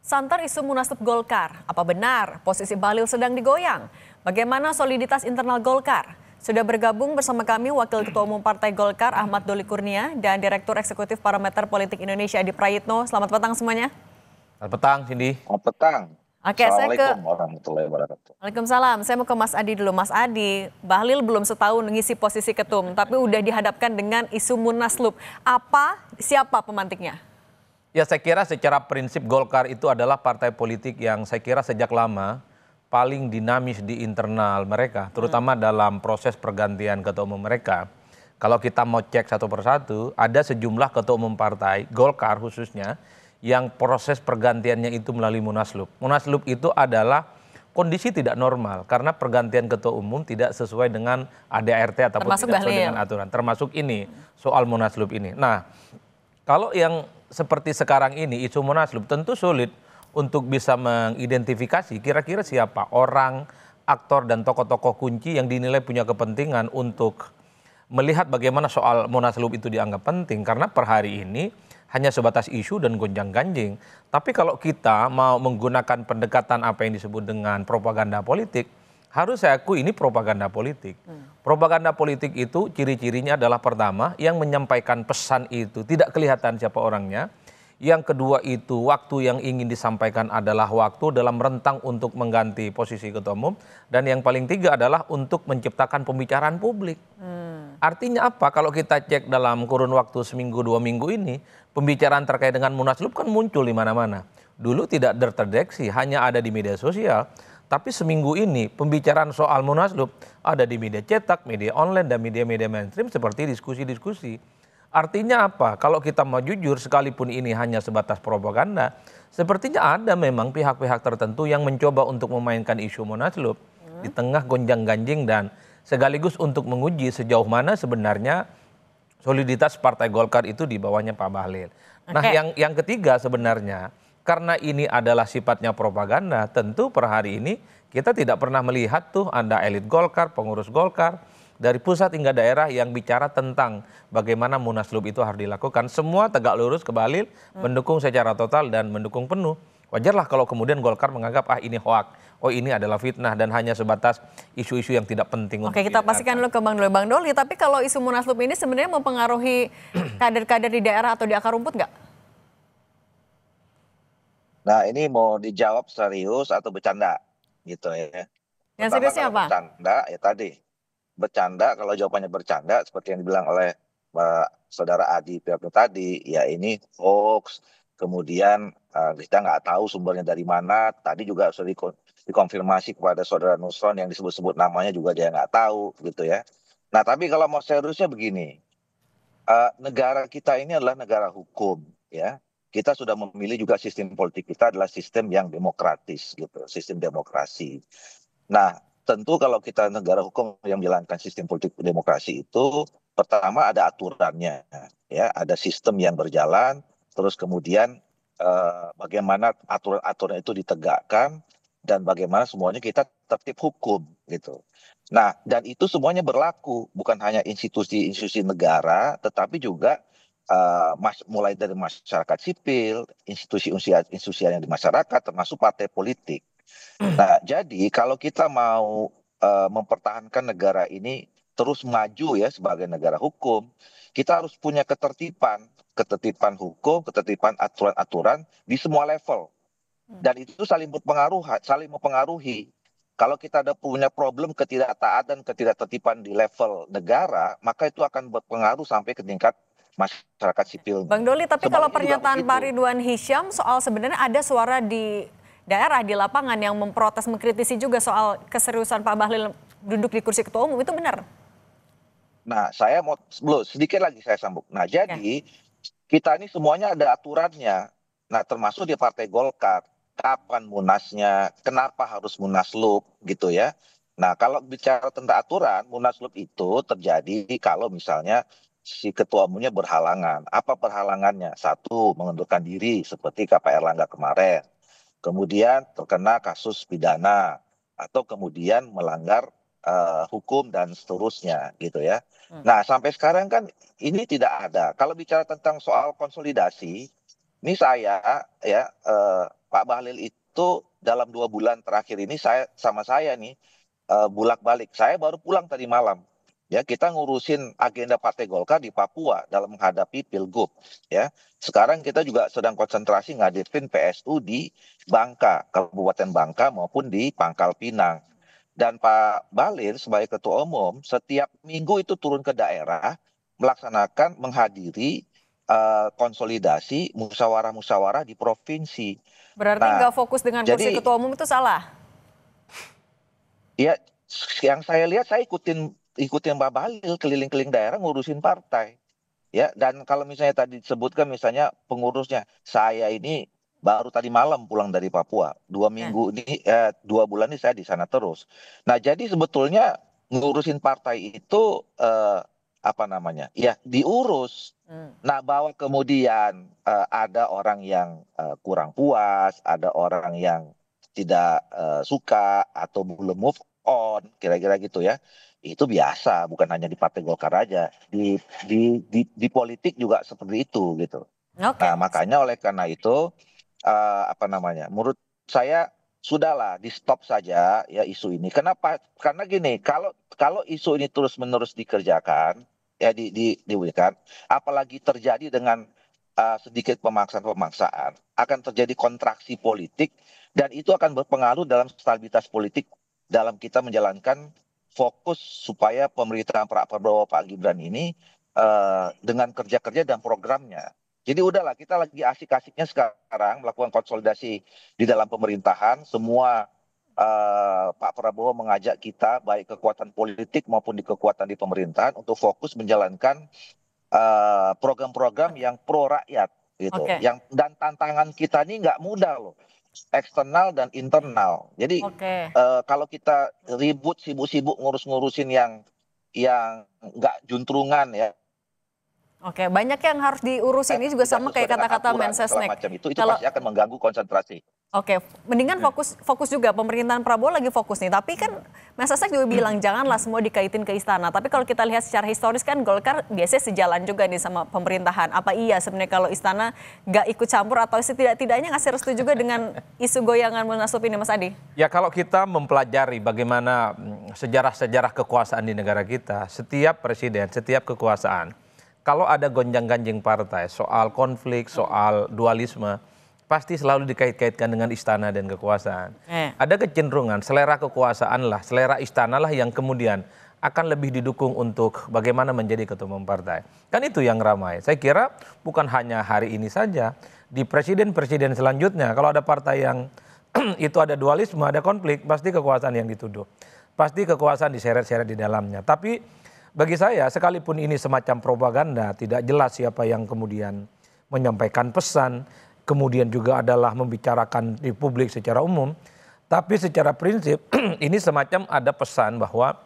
Santer isu Munaslup Golkar, apa benar posisi Bahlil sedang digoyang? Bagaimana soliditas internal Golkar? Sudah bergabung bersama kami Wakil Ketua Umum Partai Golkar Ahmad Doli Kurnia dan Direktur Eksekutif Parameter Politik Indonesia Adi Prayitno. Selamat petang semuanya. Selamat petang, Cindy. Selamat petang. Oke, Assalamualaikum warahmatullahi wabarakatuh. Waalaikumsalam. Saya mau ke Mas Adi dulu. Mas Adi, Bahlil belum setahun mengisi posisi ketum, tapi udah dihadapkan dengan isu Munaslup. Siapa pemantiknya? Ya, saya kira secara prinsip Golkar itu adalah partai politik yang saya kira sejak lama paling dinamis di internal mereka, terutama dalam proses pergantian ketua umum mereka. Kalau kita mau cek satu persatu, ada sejumlah ketua umum partai, Golkar khususnya, yang proses pergantiannya itu melalui Munaslup. Munaslup itu adalah kondisi tidak normal karena pergantian ketua umum tidak sesuai dengan ADART ataupun Termasuk tidak sesuai Bahlil. dengan aturan. Termasuk ini, soal Munaslup ini. Nah, kalau yang seperti sekarang ini isu Munaslup tentu sulit untuk bisa mengidentifikasi kira-kira siapa orang, aktor dan tokoh-tokoh kunci yang dinilai punya kepentingan untuk melihat bagaimana soal Munaslup itu dianggap penting. Karena per hari ini hanya sebatas isu dan gonjang-ganjing. Tapi kalau kita mau menggunakan pendekatan apa yang disebut dengan propaganda politik, harus saya akui ini propaganda politik. Propaganda politik itu ciri-cirinya adalah pertama, yang menyampaikan pesan itu tidak kelihatan siapa orangnya. Yang kedua itu waktu yang ingin disampaikan adalah waktu dalam rentang untuk mengganti posisi ketua umum. Dan yang paling tiga adalah untuk menciptakan pembicaraan publik. Artinya apa? Kalau kita cek dalam kurun waktu seminggu 2 minggu ini, pembicaraan terkait dengan Munaslup kan muncul di mana-mana. Dulu tidak terdeteksi, hanya ada di media sosial. Tapi seminggu ini pembicaraan soal Munaslup ada di media cetak, media online, dan media-media mainstream seperti diskusi-diskusi. Artinya apa? Kalau kita mau jujur, sekalipun ini hanya sebatas propaganda, sepertinya ada memang pihak-pihak tertentu yang mencoba untuk memainkan isu Munaslup di tengah gonjang-ganjing dan sekaligus untuk menguji sejauh mana sebenarnya soliditas Partai Golkar itu di bawahnya Pak Bahlil. Nah, yang ketiga sebenarnya, karena ini adalah sifatnya propaganda, tentu per hari ini kita tidak pernah melihat tuh ada elit Golkar, pengurus Golkar, dari pusat hingga daerah yang bicara tentang bagaimana Munaslup itu harus dilakukan. Semua tegak lurus ke Bahlil, mendukung secara total dan mendukung penuh. Wajarlah kalau kemudian Golkar menganggap ini hoak, ini adalah fitnah dan hanya sebatas isu-isu yang tidak penting. Oke, kita pastikan dulu ke Bang Doli. Tapi kalau isu Munaslup ini sebenarnya mempengaruhi kader-kader di daerah atau di akar rumput nggak? Nah, ini mau dijawab serius atau bercanda gitu ya. Yang Pertama, seriusnya kalau apa? bercanda ya tadi. Bercanda, kalau jawabannya bercanda seperti yang dibilang oleh Saudara Adi Prayitno tadi, ya ini hoax. Kemudian kita nggak tahu sumbernya dari mana. Tadi juga sudah dikonfirmasi kepada Saudara Nusron yang disebut-sebut namanya juga dia nggak tahu gitu ya. Nah, tapi kalau mau seriusnya begini, negara kita ini adalah negara hukum ya. Kita sudah memilih juga sistem politik kita adalah sistem yang demokratis gitu, sistem demokrasi. Nah, tentu kalau kita negara hukum yang menjalankan sistem politik demokrasi itu pertama ada aturannya ya, ada sistem yang berjalan, terus kemudian bagaimana aturan-aturan itu ditegakkan dan bagaimana semuanya kita tertib hukum gitu. Nah, dan itu semuanya berlaku bukan hanya institusi-institusi negara tetapi juga mulai dari masyarakat sipil, institusi yang di masyarakat termasuk partai politik. Nah, jadi kalau kita mau mempertahankan negara ini terus maju ya sebagai negara hukum, kita harus punya ketertiban hukum, ketertiban aturan-aturan di semua level. Dan itu saling mempengaruhi. Kalau kita ada punya problem ketidaktaatan, ketidaktertiban di level negara, maka itu akan berpengaruh sampai ke tingkat masyarakat sipil. Bang Doli, tapi kalau Semuanya juga pernyataan Pak begitu. Ridwan Hisyam soal sebenarnya ada suara di daerah, di lapangan yang memprotes, mengkritisi juga soal keseriusan Pak Bahlil duduk di kursi ketua umum, itu benar? Nah, saya mau sedikit lagi saya sambung. Nah, jadi kita ini semuanya ada aturannya. Nah, termasuk di Partai Golkar. Kapan munasnya, kenapa harus munaslup gitu ya. Nah, kalau bicara tentang aturan, munaslup itu terjadi kalau misalnya si ketua umumnya berhalangan. Apa perhalangannya? Satu, mengundurkan diri seperti KP Erlangga kemarin. Kemudian terkena kasus pidana atau kemudian melanggar hukum dan seterusnya gitu ya. Nah, sampai sekarang kan ini tidak ada. Kalau bicara tentang soal konsolidasi, ini saya ya Pak Bahlil itu dalam 2 bulan terakhir ini sama saya nih bulak-balik. Saya baru pulang tadi malam. Ya, kita ngurusin agenda Partai Golkar di Papua dalam menghadapi Pilgub. Ya, sekarang kita juga sedang konsentrasi ngadepin PSU di Bangka, Kabupaten Bangka maupun di Pangkal Pinang. Dan Pak Bahlil sebagai Ketua Umum setiap minggu itu turun ke daerah melaksanakan menghadiri konsolidasi musyawarah-musyawarah di provinsi. Berarti Nah, nggak fokus dengan kursi jadi ketua umum itu salah? ya yang saya lihat saya ikutin Pak Bahlil keliling-keliling daerah ngurusin partai. Ya, dan kalau misalnya tadi disebutkan misalnya pengurusnya, saya ini baru tadi malam pulang dari Papua. Dua Ya. minggu ini, 2 bulan ini saya di sana terus. Nah, jadi sebetulnya ngurusin partai itu apa namanya? Ya, diurus. Hmm. Nah, bahwa kemudian ada orang yang kurang puas, ada orang yang tidak suka atau belum move on, kira-kira gitu ya. Itu biasa, bukan hanya di Partai Golkar aja, di politik juga seperti itu gitu. Nah, Oke. makanya oleh karena itu apa namanya? Menurut saya sudahlah di stop saja ya isu ini. Kenapa? Karena gini, kalau kalau isu ini terus-menerus dikerjakan ya diberikan, apalagi terjadi dengan sedikit pemaksaan-pemaksaan, akan terjadi kontraksi politik dan itu akan berpengaruh dalam stabilitas politik dalam kita menjalankan fokus supaya pemerintahan Pak Prabowo Pak Gibran ini dengan kerja-kerja dan programnya. Jadi udahlah kita lagi asik-asiknya sekarang melakukan konsolidasi di dalam pemerintahan. Semua Pak Prabowo mengajak kita baik kekuatan politik maupun di kekuatan di pemerintahan untuk fokus menjalankan program-program yang pro rakyat gitu. Oke. Dan tantangan kita ini nggak mudah loh, eksternal dan internal. Jadi Oke. kalau kita ribut sibuk-sibuk ngurus-ngurusin yang nggak juntrungan ya. Oke, banyak yang harus diurusin ini juga Tidak sama sesuai kayak dengan kata-kata aturan segala Mensesnek. macam itu Kalau pasti akan mengganggu konsentrasi. Oke, mendingan fokus juga pemerintahan Prabowo lagi fokus nih. Tapi kan Mensesnek juga bilang janganlah semua dikaitin ke istana. Tapi kalau kita lihat secara historis kan Golkar biasanya sejalan juga nih sama pemerintahan. Apa iya sebenarnya kalau istana nggak ikut campur atau setidak-tidaknya ngasih restu juga dengan isu goyangan Munaslup ini, Mas Adi? Ya kalau kita mempelajari bagaimana sejarah-sejarah kekuasaan di negara kita, setiap presiden, setiap kekuasaan, kalau ada gonjang-ganjing partai, soal konflik, soal dualisme, pasti selalu dikait-kaitkan dengan istana dan kekuasaan. Ada kecenderungan selera kekuasaan lah, selera istana lah yang kemudian akan lebih didukung untuk bagaimana menjadi ketua umum partai. Kan itu yang ramai. Saya kira bukan hanya hari ini saja, di presiden-presiden selanjutnya, kalau ada partai yang itu ada dualisme, ada konflik, pasti kekuasaan yang dituduh. Pasti kekuasaan diseret-seret di dalamnya. Tapi bagi saya, sekalipun ini semacam propaganda, tidak jelas siapa yang kemudian menyampaikan pesan, kemudian juga adalah membicarakan di publik secara umum, tapi secara prinsip ini semacam ada pesan bahwa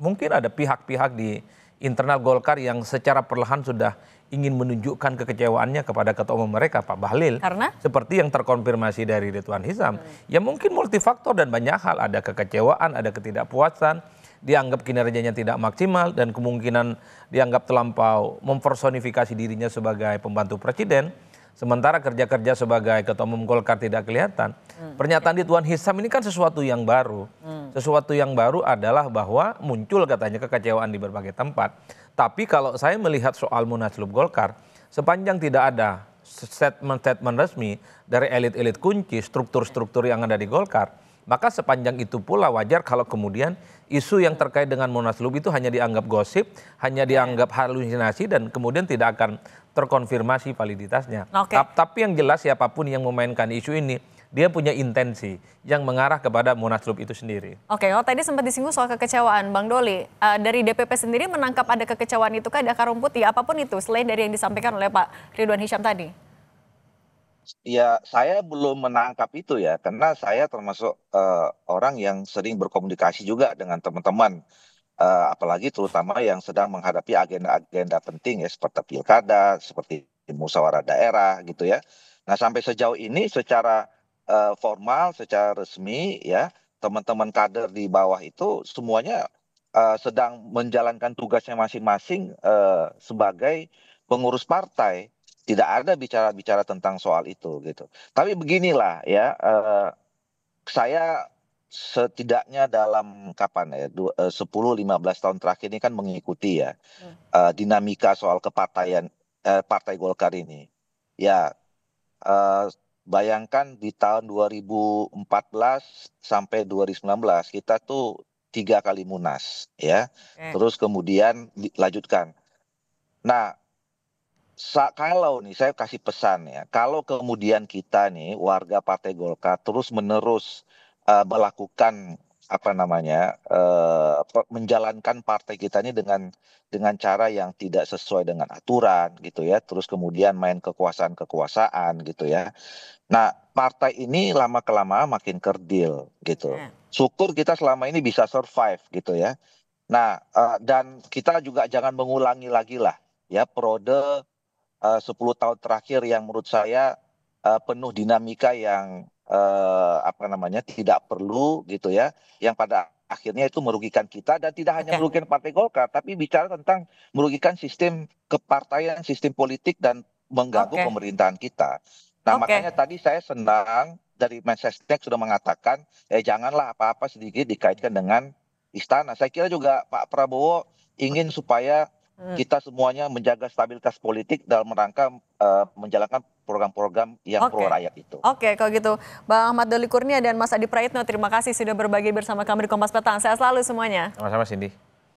mungkin ada pihak-pihak di internal Golkar yang secara perlahan sudah ingin menunjukkan kekecewaannya kepada ketua umum mereka, Pak Bahlil. Karena? Seperti yang terkonfirmasi dari Ridwan Hisam. Ya mungkin multifaktor dan banyak hal, ada kekecewaan, ada ketidakpuasan, dianggap kinerjanya tidak maksimal dan kemungkinan dianggap terlampau mempersonifikasi dirinya sebagai pembantu presiden, sementara kerja-kerja sebagai ketua umum Golkar tidak kelihatan. Pernyataan Ridwan Hisam ini kan sesuatu yang baru. Sesuatu yang baru adalah bahwa muncul katanya kekecewaan di berbagai tempat. Tapi kalau saya melihat soal Munaslup Golkar, sepanjang tidak ada statement-statement resmi dari elit-elit kunci, struktur-struktur yang ada di Golkar, maka sepanjang itu pula wajar kalau kemudian isu yang terkait dengan Munaslup itu hanya dianggap gosip, hanya dianggap halusinasi dan kemudian tidak akan terkonfirmasi validitasnya. Tapi yang jelas siapapun yang memainkan isu ini, dia punya intensi yang mengarah kepada Munaslup itu sendiri. Oke, kalau tadi sempat disinggung soal kekecewaan, Bang Doli, dari DPP sendiri menangkap ada kekecewaan itu kah, ada akar rumput, ya apapun itu, selain dari yang disampaikan oleh Pak Ridwan Hisam tadi? Ya, saya belum menangkap itu ya, karena saya termasuk orang yang sering berkomunikasi juga dengan teman-teman, apalagi terutama yang sedang menghadapi agenda-agenda penting ya, seperti pilkada, seperti musyawarah daerah gitu ya. Nah, sampai sejauh ini secara formal, secara resmi ya, teman-teman kader di bawah itu semuanya sedang menjalankan tugasnya masing-masing sebagai pengurus partai. Tidak ada bicara-bicara tentang soal itu gitu. Tapi beginilah ya, saya setidaknya dalam kapan ya, 10, 15 tahun terakhir ini kan mengikuti ya, Hmm. dinamika soal kepartaian, Partai Golkar ini. Ya, eee, bayangkan di tahun 2014 sampai 2019 kita tuh 3 kali Munas ya, Oke. terus kemudian dilanjutkan. Nah, kalau nih saya kasih pesan ya, kalau kemudian kita nih warga Partai Golkar terus-menerus, melakukan apa namanya, menjalankan partai kita ini dengan cara yang tidak sesuai dengan aturan gitu ya, terus kemudian main kekuasaan-kekuasaan gitu ya. Nah, partai ini lama-kelamaan makin kerdil gitu. Oke. Syukur kita selama ini bisa survive gitu ya. Nah, dan kita juga jangan mengulangi lagi lah ya periode 10 tahun terakhir yang menurut saya, penuh dinamika yang, apa namanya, tidak perlu gitu ya, yang pada akhirnya itu merugikan kita dan tidak hanya Oke. merugikan Partai Golkar, tapi bicara tentang merugikan sistem kepartaian, sistem politik dan mengganggu Oke. pemerintahan kita. Nah, Oke. makanya tadi saya senang dari Mensesnek sudah mengatakan, janganlah apa-apa sedikit dikaitkan dengan istana. Saya kira juga Pak Prabowo ingin supaya Hmm. kita semuanya menjaga stabilitas politik dalam rangka, menjalankan program-program yang pro Oke. rakyat itu. Oke, kalau gitu Bang Ahmad Doli Kurnia dan Mas Adi Praitno, terima kasih sudah berbagi bersama kami di Kompas Petang. Sehat selalu semuanya. Sama-sama Cindy.